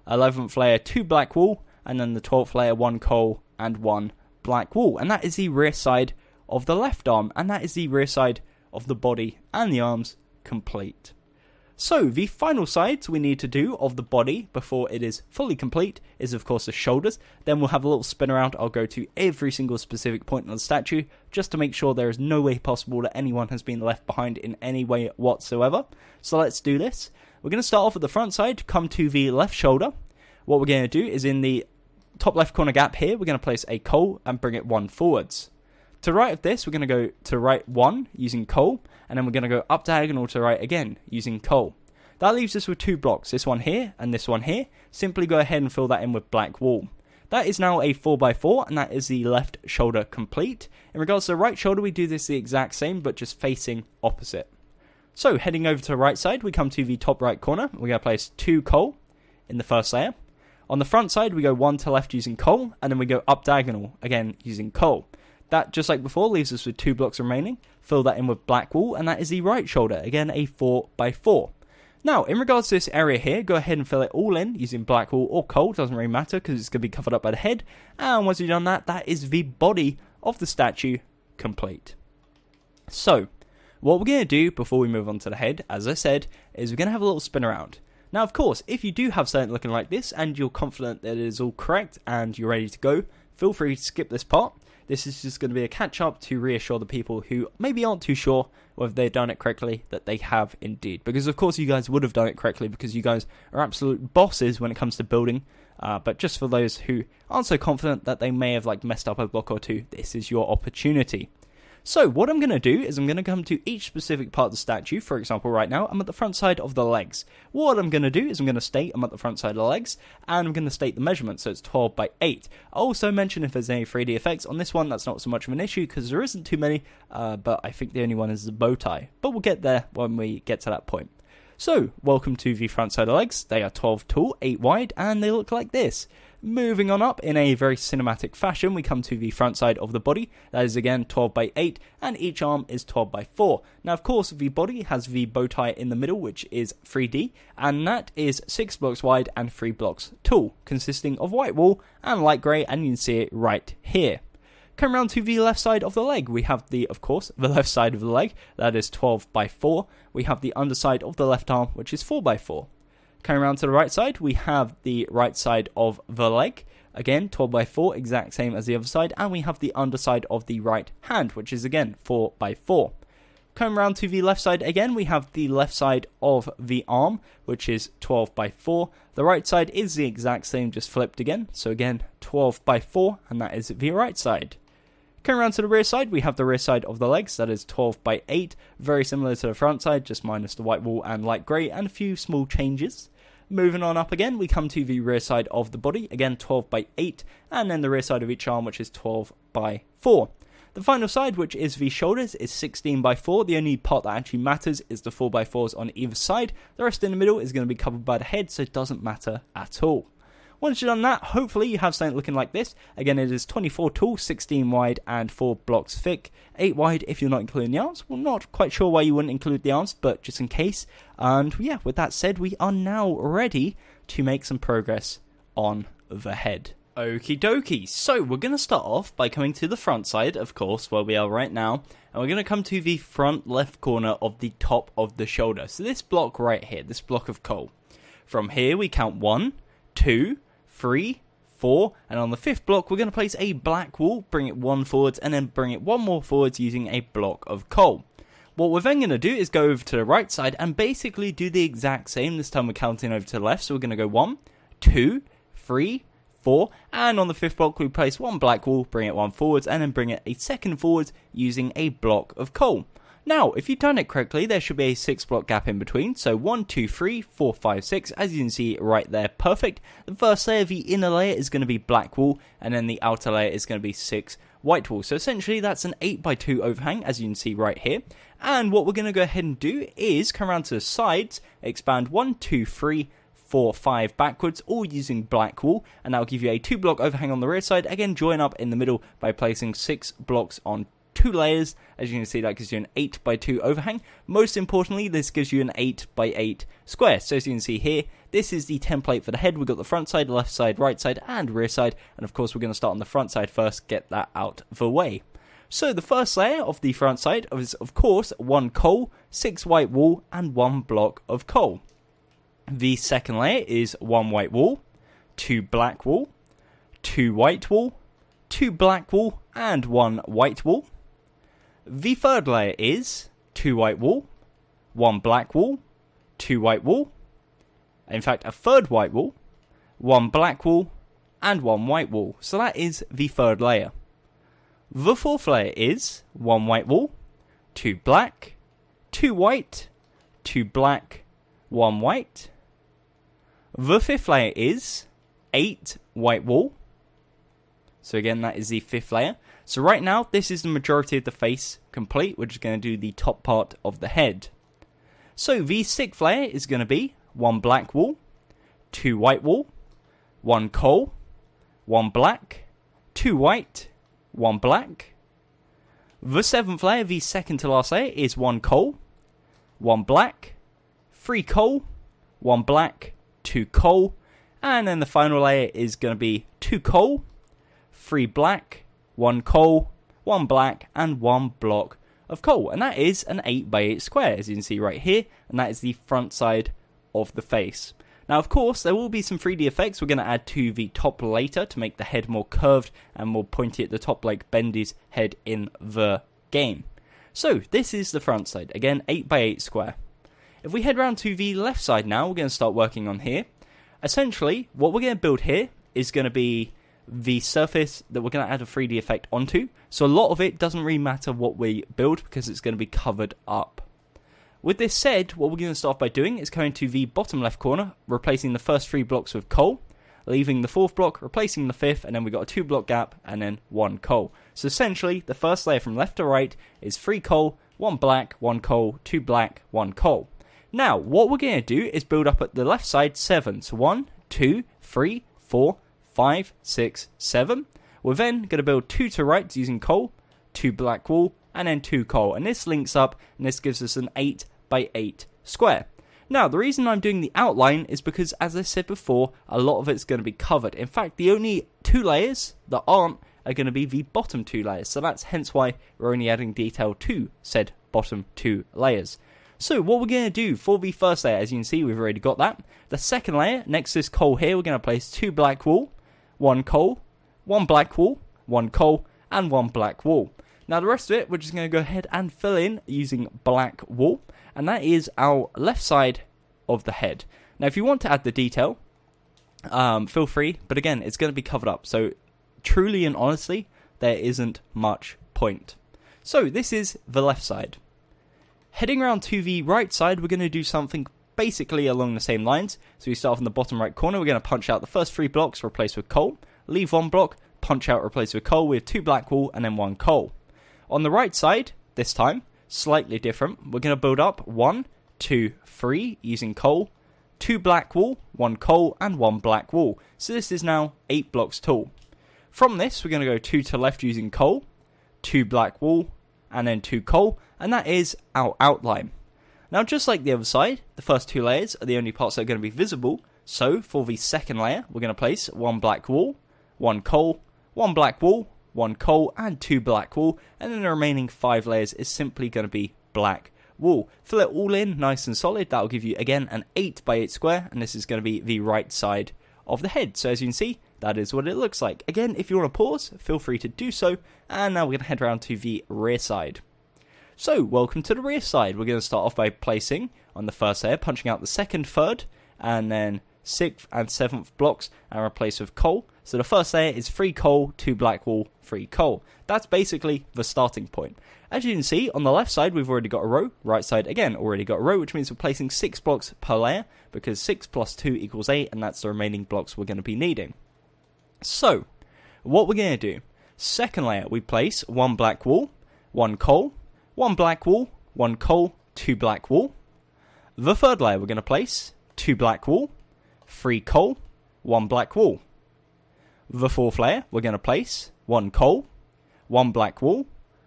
11th layer 2 black wool, and then the 12th layer 1 coal and 1 black wool. And that is the rear side of the left arm, and that is the rear side of the body and the arms complete. So the final sides we need to do of the body before it is fully complete is of course the shoulders. Then we'll have a little spin around. I'll go to every single specific point on the statue just to make sure there is no way possible that anyone has been left behind in any way whatsoever. So let's do this. We're going to start off at the front side, come to the left shoulder. What we're going to do is in the top left corner gap here, we're going to place a coal and bring it 1 forwards. To right of this, we're going to go to right 1 using coal, and then we're going to go up diagonal to right again using coal. That leaves us with 2 blocks, this one here and this one here. Simply go ahead and fill that in with black wool. That is now a 4x4, and that is the left shoulder complete. In regards to the right shoulder, we do this the exact same, but just facing opposite. So heading over to the right side, we come to the top right corner. We're going to place 2 coal in the first layer. On the front side, we go 1 to left using coal, and then we go up diagonal, again using coal. That, just like before, leaves us with 2 blocks remaining. Fill that in with black wool, and that is the right shoulder, again a 4x4. Now, in regards to this area here, go ahead and fill it all in using black wool or coal, doesn't really matter because it's going to be covered up by the head. And once you've done that, that is the body of the statue complete. So, what we're going to do before we move on to the head, as I said, is we're going to have a little spin around. Now, of course, if you do have something looking like this and you're confident that it is all correct and you're ready to go, feel free to skip this part. This is just going to be a catch-up to reassure the people who maybe aren't too sure whether they've done it correctly, that they have indeed. Because, of course, you guys would have done it correctly because you guys are absolute bosses when it comes to building. But just for those who aren't so confident that they may have messed up a block or two, this is your opportunity. So what I'm going to do is I'm going to come to each specific part of the statue. For example, right now, I'm at the front side of the legs. What I'm going to do is I'm going to state I'm at the front side of the legs, and I'm going to state the measurement, so it's 12 by 8. I'll also mention if there's any 3D effects. On this one, that's not so much of an issue, because there isn't too many, but I think the only one is the bow tie. But we'll get there when we get to that point. So, welcome to the front side of the legs. They are 12 tall, 8 wide, and they look like this. Moving on up in a very cinematic fashion, we come to the front side of the body. That is again 12 by 8, and each arm is 12 by 4. Now, of course, the body has the bow tie in the middle, which is 3D, and that is 6 blocks wide and 3 blocks tall, consisting of white wool and light grey, and you can see it right here. Come around to the left side of the leg, we have of course, the left side of the leg, that is 12 by 4. We have the underside of the left arm, which is 4 by 4. Coming around to the right side, we have the right side of the leg, again 12 by 4, exact same as the other side, and we have the underside of the right hand, which is again 4 by 4. Coming around to the left side again, we have the left side of the arm, which is 12 by 4. The right side is the exact same, just flipped again, so again 12 by 4, and that is the right side. Coming around to the rear side, we have the rear side of the legs, that is 12 by 8, very similar to the front side, just minus the white wool and light grey, and a few small changes. Moving on up again, we come to the rear side of the body, again 12 by 8, and then the rear side of each arm, which is 12 by 4. The final side, which is the shoulders, is 16 by 4. The only part that actually matters is the 4 by 4s on either side. The rest in the middle is going to be covered by the head, so it doesn't matter at all. Once you've done that, hopefully you have something looking like this. Again, it is 24 tall, 16 wide, and 4 blocks thick. 8 wide if you're not including the arms. Well, not quite sure why you wouldn't include the arms, but just in case. And yeah, with that said, we are now ready to make some progress on the head. Okie dokie, so we're going to start off by coming to the front side, of course, where we are right now, and we're going to come to the front left corner of the top of the shoulder. So this block right here, this block of coal. From here we count 1, 2, 3, 4, and on the 5th block we're going to place a black wool, bring it 1 forwards, and then bring it 1 more forwards using a block of coal. What we're then going to do is go over to the right side and basically do the exact same. This time we're counting over to the left, so we're going to go 1, 2, 3, 4, and on the 5th block we place 1 black wool, bring it 1 forwards, and then bring it a 2nd forwards using a block of coal. Now, if you've done it correctly, there should be a 6 block gap in between, so 1, 2, 3, 4, 5, 6, as you can see right there, perfect. The first layer, the inner layer, is going to be black wool, and then the outer layer is going to be 6 white wool. So essentially that's an 8 by 2 overhang, as you can see right here. And what we're going to go ahead and do is come around to the sides, expand 1, 2, 3, 4, 5 backwards, all using black wool, and that will give you a 2 block overhang on the rear side. Again, join up in the middle by placing 6 blocks on 2 layers. As you can see, that gives you an 8 by 2 overhang. Most importantly, this gives you an 8 by 8 square. So as you can see here, this is the template for the head. We've got the front side, left side, right side, and rear side, and of course we're going to start on the front side first, get that out the way. So the first layer of the front side is of course 1 coal, 6 white wool, and 1 block of coal. The second layer is 1 white wool, 2 black wool, 2 white wool, 2 black wool, and 1 white wool. The third layer is 2 white wool, 1 black wool, 2 white wool, in fact a third white wool, 1 black wool, and 1 white wool. So that is the third layer. The fourth layer is 1 white wool, 2 black, 2 white, 2 black, 1 white. The fifth layer is 8 white wool. So again, that is the fifth layer. So right now, this is the majority of the face complete. We're just going to do the top part of the head. So the sixth layer is going to be 1 black wool, 2 white wool, 1 coal, 1 black, 2 white, 1 black. The seventh layer, the second to last layer, is 1 coal, 1 black, 3 coal, 1 black, 2 coal, and then the final layer is going to be 2 coal, 3 black, 1 coal, 1 black, and 1 block of coal. And that is an 8 by 8 square, as you can see right here, and that is the front side of the face. Now, of course, there will be some 3D effects we're going to add to the top later to make the head more curved and more pointy at the top, like Bendy's head in the game. So, this is the front side. Again, 8 by 8 square. If we head round to the left side now, we're going to start working on here. Essentially, what we're going to build here is going to be the surface that we're going to add a 3D effect onto. So a lot of it doesn't really matter what we build because it's going to be covered up. With this said, what we're going to start by doing is going to the bottom left corner, replacing the first 3 blocks with coal, leaving the 4th block, replacing the 5th, and then we've got a 2 block gap, and then 1 coal. So essentially, the first layer from left to right is 3 coal, 1 black, 1 coal, 2 black, 1 coal. Now, what we're going to do is build up at the left side 7. So 1, 2, 3, 4, 5, 6, 7. We're then going to build 2 to right using coal, 2 black wool, and then 2 coal. And this links up, and this gives us an 8 by 8 square. Now, the reason I'm doing the outline is because, as I said before, a lot of it's going to be covered. In fact, the only 2 layers that aren't are going to be the bottom 2 layers. So that's hence why we're only adding detail to said bottom 2 layers. So what we're going to do for the first layer, as you can see, we've already got that. The second layer, next to this coal here, we're going to place 2 black wool, 1 coal, 1 black wool, 1 coal, and 1 black wool. Now the rest of it, we're just going to go ahead and fill in using black wool, and that is our left side of the head. Now if you want to add the detail, feel free, but again, it's going to be covered up, so truly and honestly, there isn't much point. So this is the left side. Heading around to the right side, we're going to do something basically along the same lines. So we start off in the bottom right corner, we're going to punch out the first 3 blocks, replace with coal, leave 1 block, punch out, replace with coal with 2 black wool, and then 1 coal. On the right side, this time, slightly different, we're going to build up 1, 2, 3 using coal, 2 black wool, 1 coal, and 1 black wool. So this is now 8 blocks tall. From this, we're going to go 2 to left using coal, 2 black wool, and then 2 coal, and that is our outline. Now just like the other side, the first 2 layers are the only parts that are going to be visible, so for the second layer, we're going to place 1 black wool, 1 coal, 1 black wool, 1 coal, and 2 black wool, and then the remaining 5 layers is simply going to be black wool. Fill it all in nice and solid. That will give you again an 8 by 8 square, and this is going to be the right side of the head. So as you can see, that is what it looks like. Again, if you want to pause, feel free to do so, and now we're going to head around to the rear side. So welcome to the rear side. We're going to start off by placing on the first layer, punching out the second, third, and then 6th and 7th blocks, and replace with coal. So the first layer is 3 coal, 2 black wool, 3 coal. That's basically the starting point. As you can see, on the left side, we've already got a row. Right side, again, already got a row, which means we're placing 6 blocks per layer, because 6 plus 2 equals 8, and that's the remaining blocks we're going to be needing. So, what we're going to do, second layer, we place 1 black wool, 1 coal, 1 black wool, 1 coal, 2 black wool. The third layer, we're going to place 2 black wool, 3 coal, 1 black wool. The fourth layer, we're going to place 1 coal, 1 black wool,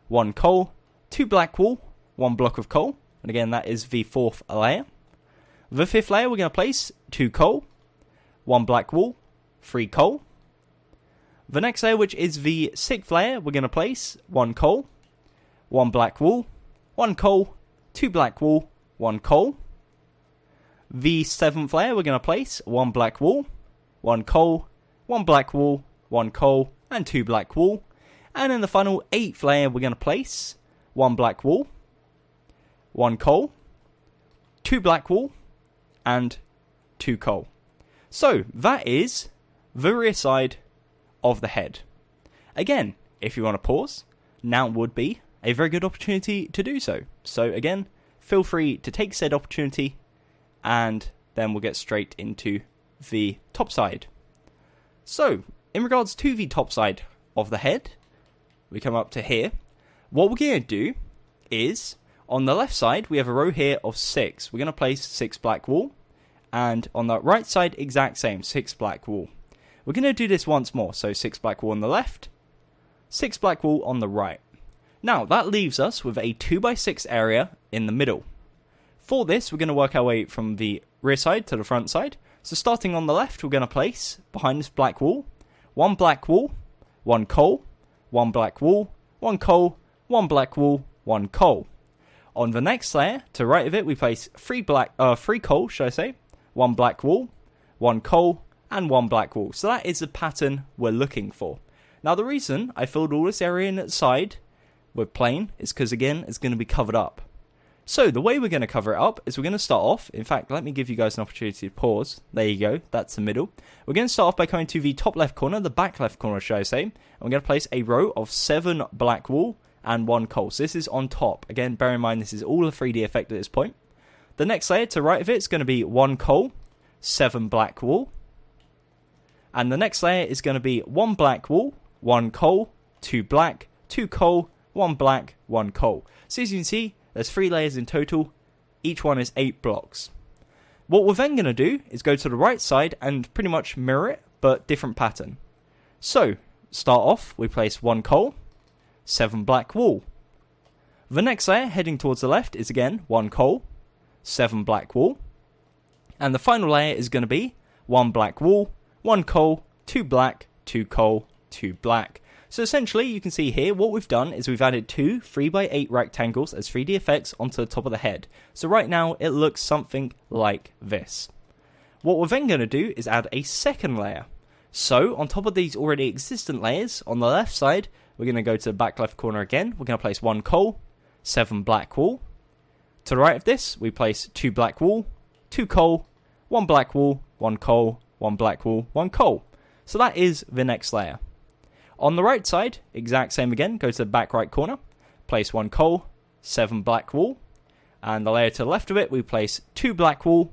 1 coal, 2 black wool, 1 block of coal, and again that is the fourth layer. The fifth layer, we're going to place 2 coal, 1 black wool, 3 coal. The next layer, which is the 6th layer, we're going to place 1 coal, 1 black wool, 1 coal, 2 black wool, 1 coal. The 7th layer, we're going to place 1 black wool, 1 coal, 1 black wool, 1 coal, and 2 black wool. And in the final 8th layer, we're going to place 1 black wool, 1 coal, 2 black wool, and 2 coal. So that is the rear side of the head. Again, if you want to pause, now would be a very good opportunity to do so. So again, feel free to take said opportunity, and then we'll get straight into the top side. So, in regards to the top side of the head, we come up to here. What we're going to do is, on the left side, we have a row here of 6. We're going to place 6 black wool, and on the right side, exact same, 6 black wool. We're going to do this once more, so 6 black wool on the left, 6 black wool on the right. Now, that leaves us with a 2x6 area in the middle. For this, we're going to work our way from the rear side to the front side. So starting on the left, we're going to place, behind this black wool, 1 black wool, 1 coal, 1 black wool, 1 coal, 1 black wool, 1 coal. On the next layer, to the right of it, we place 3 coal, 1 black wool, 1 coal, and 1 black wool. So that is the pattern we're looking for. Now the reason I filled all this area in at the side with plain is because, again, it's going to be covered up. So the way we're going to cover it up is we're going to start off, in fact, let me give you guys an opportunity to pause. There you go, that's the middle. We're going to start off by coming to the top left corner, the back left corner, and we're going to place a row of 7 black wool and 1 coal. So this is on top. Again, bear in mind this is all a 3D effect at this point. The next layer to the right of it is going to be 1 coal, 7 black wool. And the next layer is going to be 1 black wool, 1 coal, 2 black, 2 coal, 1 black, 1 coal. So as you can see, there's 3 layers in total. Each one is 8 blocks. What we're then going to do is go to the right side and pretty much mirror it, but different pattern. So, start off, we place 1 coal, 7 black wool. The next layer, heading towards the left, is again 1 coal, 7 black wool. And the final layer is going to be 1 black wool, 1 coal, 2 black, 2 coal, 2 black. So essentially, you can see here, what we've done is we've added two 3x8 rectangles as 3D effects onto the top of the head. So right now, it looks something like this. What we're then going to do is add a second layer. So on top of these already existent layers, on the left side, we're going to go to the back left corner again. We're going to place 1 coal, 7 black wool. To the right of this, we place 2 black wool, 2 coal, 1 black wool, 1 coal, 1 black wool, 1 coal. So that is the next layer. On the right side, exact same again, go to the back right corner, place 1 coal, 7 black wool, and the layer to the left of it, we place 2 black wool,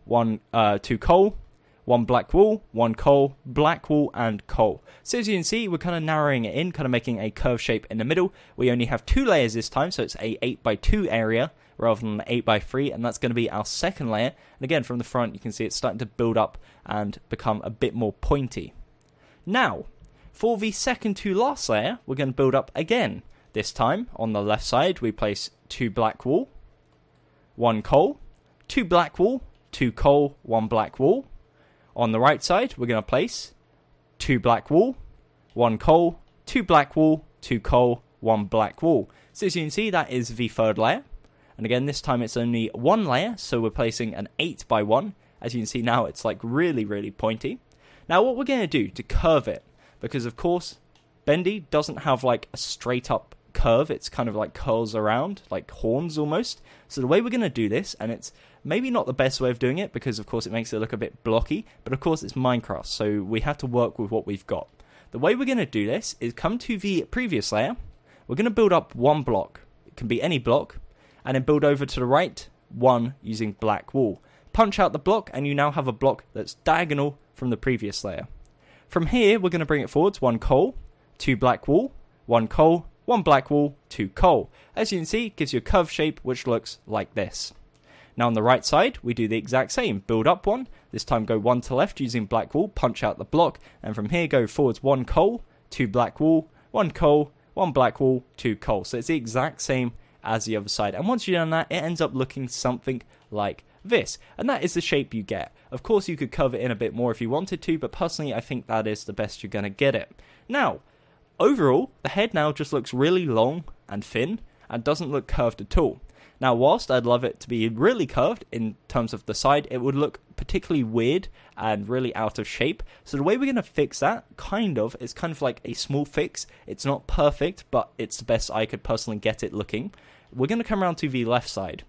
2 coal, 1 black wool, 1 coal, black wool, and coal. So as you can see, we're kind of narrowing it in, kind of making a curve shape in the middle. We only have 2 layers this time, so it's a 8x2 area rather than an 8x3, and that's going to be our second layer. And again, from the front, you can see it's starting to build up and become a bit more pointy. Now, for the second to last layer, we're going to build up again. This time, on the left side, we place 2 black wool, 1 coal, 2 black wool, 2 coal, 1 black wool. On the right side, we're going to place 2 black wool, 1 coal, 2 black wool, 2 coal, 1 black wool. So as you can see, that is the third layer. And again, this time it's only 1 layer, so we're placing an 8x1. As you can see now, it's like really, really pointy. Now what we're going to do to curve it, because of course, Bendy doesn't have like a straight up curve, it's kind of like curls around, like horns almost. So the way we're going to do this, and it's maybe not the best way of doing it, because of course it makes it look a bit blocky, but of course it's Minecraft, so we have to work with what we've got. The way we're going to do this is come to the previous layer, we're going to build up 1 block, it can be any block, and then build over to the right, 1 using black wool. Punch out the block, and you now have a block that's diagonal from the previous layer. From here, we're going to bring it forwards, 1 coal, 2 black wool, 1 coal, 1 black wool, 2 coal. As you can see, it gives you a curved shape which looks like this. Now on the right side, we do the exact same. Build up 1, this time go 1 to left using black wool, punch out the block, and from here go forwards 1 coal, 2 black wool, 1 coal, 1 black wool, 2 coal. So it's the exact same as the other side. And once you've done that, it ends up looking something like this. And that is the shape you get. Of course, you could curve it in a bit more if you wanted to, but personally, I think that is the best you're going to get it. Now, overall, the head now just looks really long and thin and doesn't look curved at all. Now, whilst I'd love it to be really curved in terms of the side, it would look particularly weird and really out of shape. So the way we're going to fix that, it's kind of like a small fix. It's not perfect, but it's the best I could personally get it looking. We're going to come around to the left side.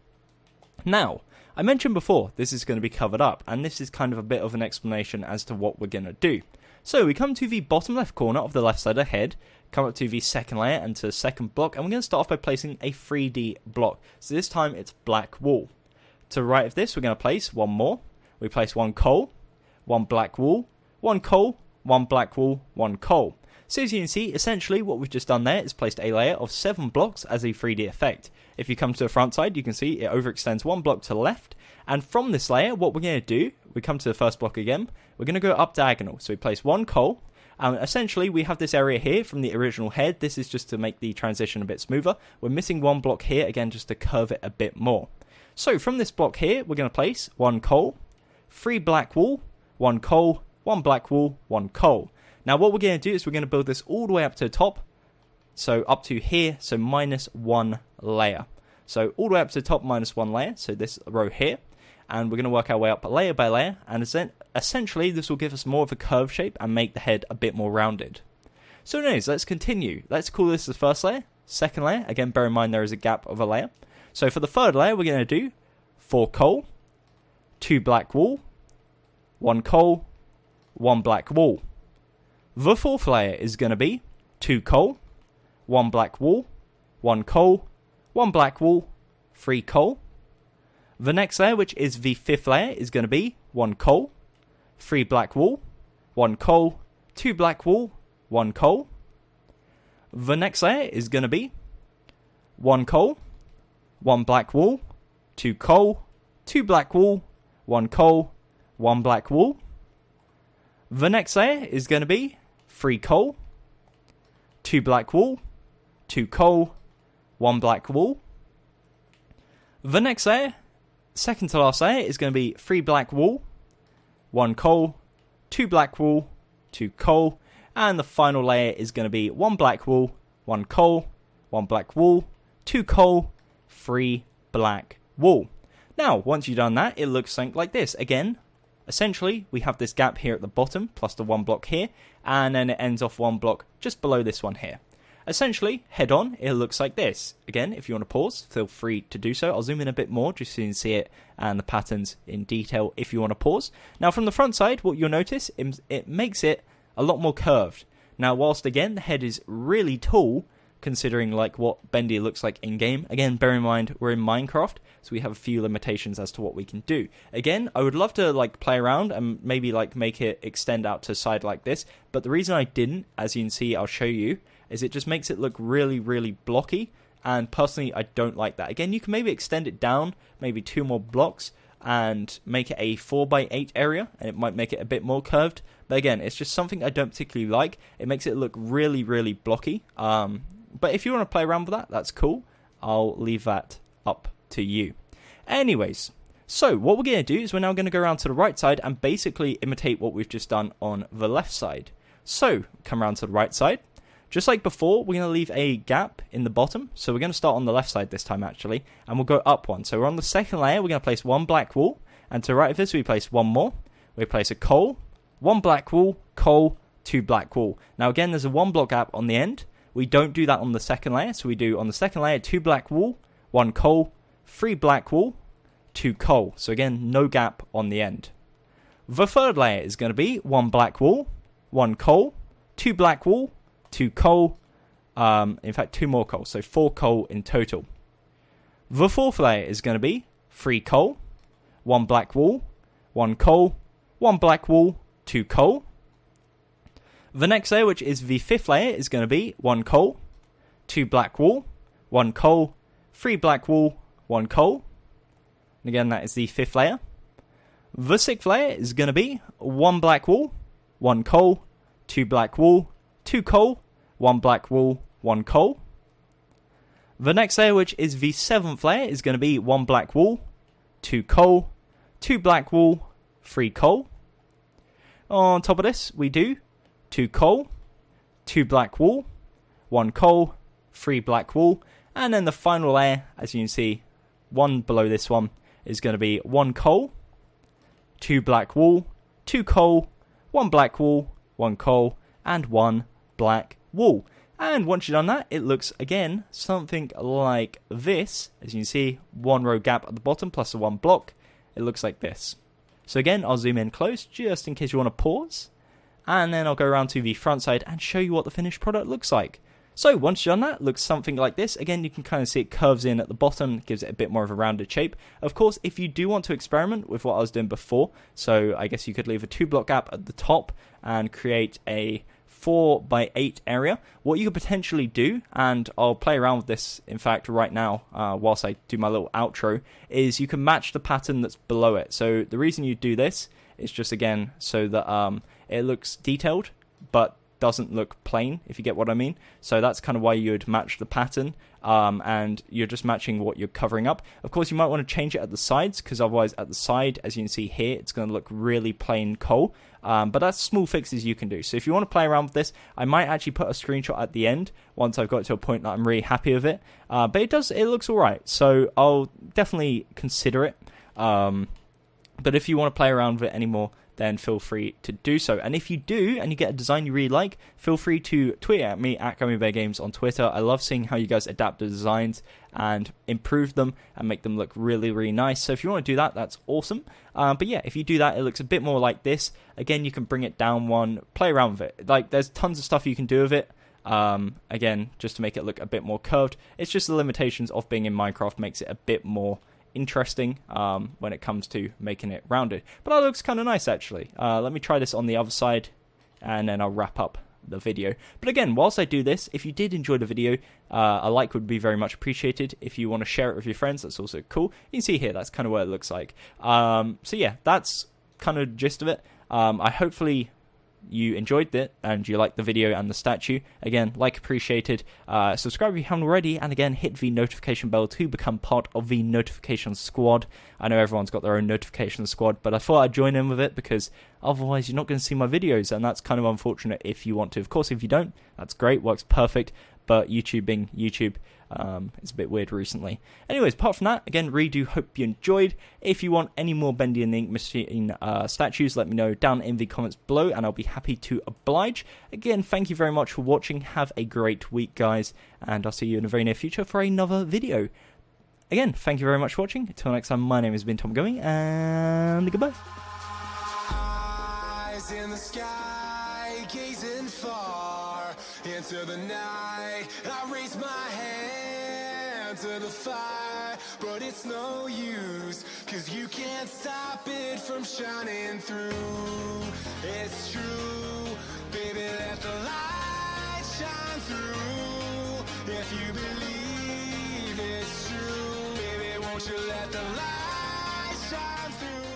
Now, I mentioned before, this is going to be covered up, and this is kind of a bit of an explanation as to what we're going to do. So we come to the bottom left corner of the left side of the head, come up to the second layer and to the second block, and we're going to start off by placing a 3D block. So this time it's black wool. To the right of this, we're going to place 1 more. We place 1 coal, 1 black wool, 1 coal, 1 black wool, 1 coal. So as you can see, essentially what we've just done there is placed a layer of 7 blocks as a 3D effect. If you come to the front side, you can see it overextends 1 block to the left. And from this layer, what we're going to do, we come to the first block again, we're going to go up diagonal. So we place 1 coal, and essentially we have this area here from the original head. This is just to make the transition a bit smoother. We're missing 1 block here, again, just to curve it a bit more. So from this block here, we're going to place 1 coal, 3 black wool, 1 coal, 1 black wool, 1 coal. Now what we're going to do is we're going to build this all the way up to the top, so up to here, so minus 1 layer. So all the way up to the top, minus 1 layer, so this row here, and we're going to work our way up layer by layer, and essentially this will give us more of a curve shape and make the head a bit more rounded. So anyways, let's continue. Let's call this the first layer, second layer, again bear in mind there is a gap of a layer. So for the third layer, we're going to do 4 coal, 2 black wool, 1 coal, 1 black wool. The fourth layer is going to be 2 coal, 1 black wool, 1 coal, 1 black wool, 3 coal. The next layer, which is the fifth layer, is going to be 1 coal, 3 black wool, 1 coal, 2 black wool, 1 coal. The next layer is going to be 1 coal, 1 black wool, 2 coal, 2 black wool, 1 coal, 1 black wool. The next layer is going to be 3 coal, 2 black wool, 2 coal, 1 black wool. The next layer, second to last layer, is going to be 3 black wool, 1 coal, 2 black wool, 2 coal. And the final layer is going to be 1 black wool, 1 coal, 1 black wool, 2 coal, 3 black wool. Now, once you've done that, it looks something like this. Again, essentially, we have this gap here at the bottom, plus the 1 block here, and then it ends off 1 block just below this one here. Essentially, head on, it looks like this. Again, if you want to pause, feel free to do so. I'll zoom in a bit more just so you can see it and the patterns in detail if you want to pause. Now, from the front side, what you'll notice, it makes it a lot more curved. Now, whilst again, the head is really tall, considering like what Bendy looks like in-game. Again, bear in mind, we're in Minecraft, so we have a few limitations as to what we can do. Again, I would love to like play around and maybe like make it extend out to the side like this, but the reason I didn't, as you can see, I'll show you, is it just makes it look really, really blocky, and personally, I don't like that. Again, you can maybe extend it down, maybe 2 more blocks, and make it a 4x8 area, and it might make it a bit more curved, but again, it's just something I don't particularly like. It makes it look really, really blocky, but if you want to play around with that, that's cool. I'll leave that up to you. Anyways, so what we're going to do is we're now going to go around to the right side and basically imitate what we've just done on the left side. So, come around to the right side. Just like before, we're going to leave a gap in the bottom. So we're going to start on the left side this time, actually. And we'll go up 1. So we're on the second layer. We're going to place 1 black wool. And to the right of this, we place 1 more. We place a coal, 1 black wool, coal, 2 black wool. Now again, there's a 1 block gap on the end. We don't do that on the second layer. So we do on the second layer 2 black wool, 1 coal, 3 black wool, 2 coal. So again, no gap on the end. The third layer is going to be 1 black wool, 1 coal, 2 black wool, 2 coal, in fact 2 more coal, so 4 coal in total. The fourth layer is going to be 3 coal, 1 black wool, 1 coal, 1 black wool, 2 coal. The next layer, which is the fifth layer, is going to be 1 coal, 2 black wool, 1 coal, 3 black wool, 1 coal. And again, that is the fifth layer. The sixth layer is going to be 1 black wool, 1 coal, 2 black wool, 2 coal, 1 black wool, 1 coal. The next layer, which is the seventh layer, is going to be 1 black wool, 2 coal, 2 black wool, 3 coal. On top of this, we do 2 coal, 2 black wool, 1 coal, 3 black wool, and then the final layer, as you can see, one below this one, is going to be 1 coal, 2 black wool, 2 coal, 1 black wool, 1 coal, and 1 black wool. And once you've done that, it looks again something like this. As you can see, 1 row gap at the bottom plus the 1 block. It looks like this. So again, I'll zoom in close just in case you want to pause, and then I'll go around to the front side and show you what the finished product looks like. So once you've done that, it looks something like this. Again, you can kind of see it curves in at the bottom, gives it a bit more of a rounded shape. Of course, if you do want to experiment with what I was doing before, so I guess you could leave a 2 block gap at the top and create a 4x8 area. What you could potentially do, and I'll play around with this in fact right now whilst I do my little outro, is you can match the pattern that's below it. So the reason you do this is just again so that it looks detailed but doesn't look plain, if you get what I mean. So that's kind of why you would match the pattern, and you're just matching what you're covering up. Of course, you might want to change it at the sides, because otherwise at the side, as you can see here, it's going to look really plain coal. But that's small fixes you can do. So if you want to play around with this, I might actually put a screenshot at the end once I've got to a point that I'm really happy with it. But it looks alright, so I'll definitely consider it. But if you want to play around with it anymore, then feel free to do so. And if you do, and you get a design you really like, feel free to tweet at me at GummyBearGames on Twitter. I love seeing how you guys adapt the designs and improve them and make them look really, really nice. So if you want to do that, that's awesome. But yeah, if you do that, it looks a bit more like this. Again, you can bring it down one, play around with it. Like, there's tons of stuff you can do with it. Again, just to make it look a bit more curved. It's just the limitations of being in Minecraft makes it a bit more interesting when it comes to making it rounded. But that looks kind of nice, actually. Let me try this on the other side, and then I'll wrap up the video. But again, whilst I do this, if you did enjoy the video, a like would be very much appreciated. If you want to share it with your friends, that's also cool. You can see here, that's kind of what it looks like. So yeah, that's kind of the gist of it. I hopefully you enjoyed it and you liked the video and the statue, again, like appreciated. Subscribe if you haven't already, and again, hit the notification bell to become part of the notification squad. I know everyone's got their own notification squad, but I thought I'd join in with it because otherwise you're not going to see my videos, and that's kind of unfortunate if you want to. Of course, if you don't, that's great, works perfect, but YouTube being YouTube, it's a bit weird recently. Anyways, apart from that, again, really do hope you enjoyed. If you want any more Bendy and the Ink Machine statues, let me know down in the comments below, and I'll be happy to oblige. Again, thank you very much for watching. Have a great week, guys, and I'll see you in the very near future for another video. Again, thank you very much for watching. Until next time, my name has been Tom Gummy, and goodbye. Eyes in the sky, gazing far into the night. I raise my hand to the fire, but it's no use, 'cause you can't stop it from shining through. It's true, baby, let the light shine through. If you believe it's true, baby, won't you let the light shine through?